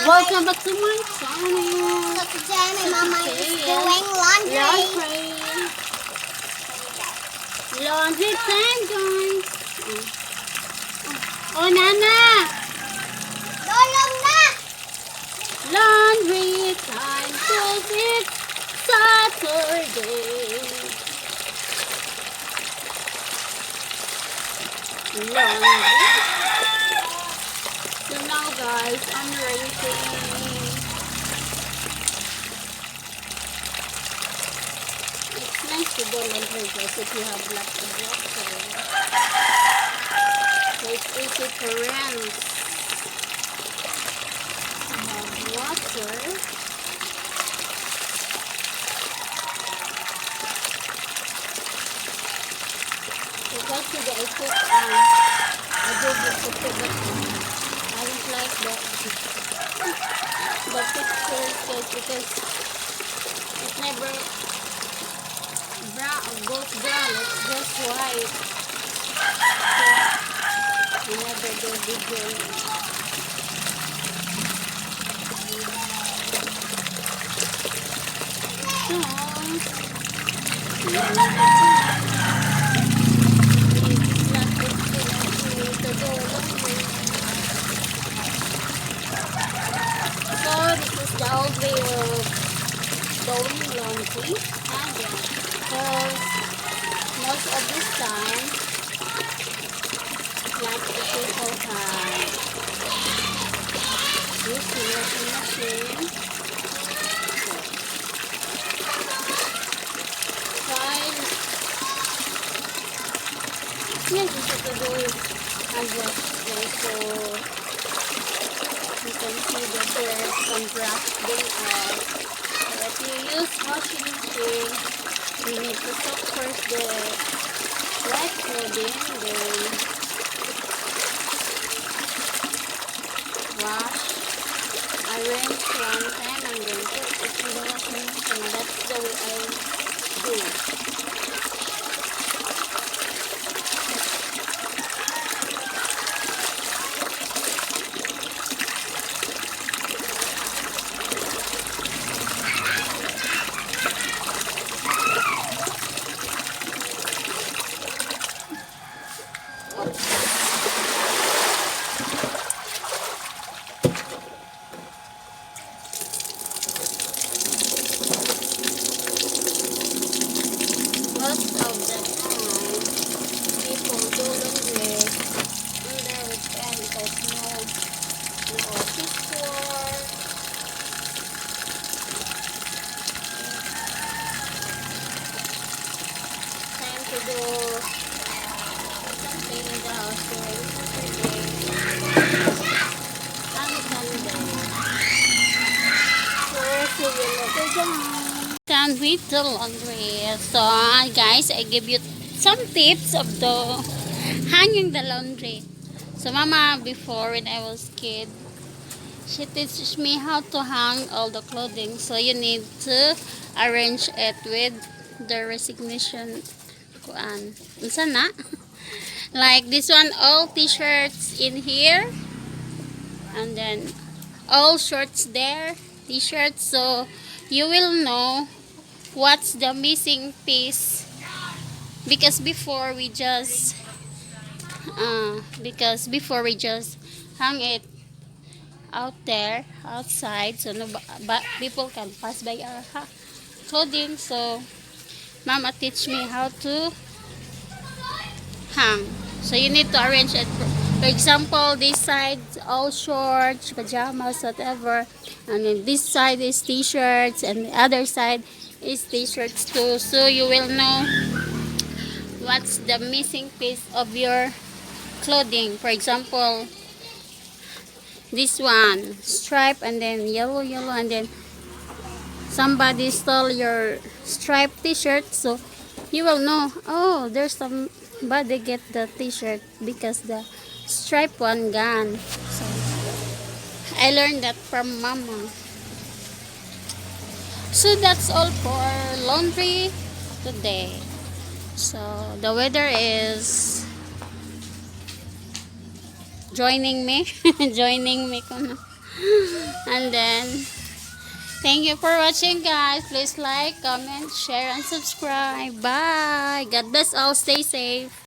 Welcome back to my channel. So today my mama is Okay, doing laundry. Laundry time, guys. Oh, Nana. Lolong na! Laundry time, 'cause it's Saturday. Laundry. So now, guys, I'm rinsing. It's nice to do laundry, guys, if you have lots of water. So it's easy to rinse. You have water. So guys, today I put adobo puti, but I don't like the pictures, guys, because it never goes brown. It's just white. So I never do video. So this is the old way of doing laundry. Because most of this time, like the people have this washing machine. Yes, you have to do hand wash there, so you can see the dirt and brush them out. So if you use washing machine, you need to soak first the wet clothing, then wash, rinse one time, and then put it in the washing machine. That's the way I do. Most of the time, people do laundry under weekend because no office work. Time to do something in the house during Saturday and Sunday. So, see you later, guys. Done with the laundry. So guys, I give you some tips of the hanging the laundry. So mama, before when I was kid, she teaches me how to hang all the clothing. So you need to arrange it with the resignation kuan. Unsa na? Like this one, all t-shirts in here, and then all shorts there, t-shirts, so you will know what's the missing piece, because before we just hang it out there outside, so no people can pass by our clothing. So mama teach me how to hang. So you need to arrange it. For example, this side all shorts, pajamas, whatever, and then this side is t-shirts, and the other side is t-shirts too. So you will know what's the missing piece of your clothing. For example, this one stripe, and then yellow, and then somebody stole your striped t-shirt, so you will know, oh, there's somebody get the t-shirt because the stripe one gone. So I learned that from mama. So that's all for laundry today. So the weather is joining me joining me ko na. And then, thank you for watching, guys. Please like, comment, share, and subscribe. Bye. God bless all. Stay safe.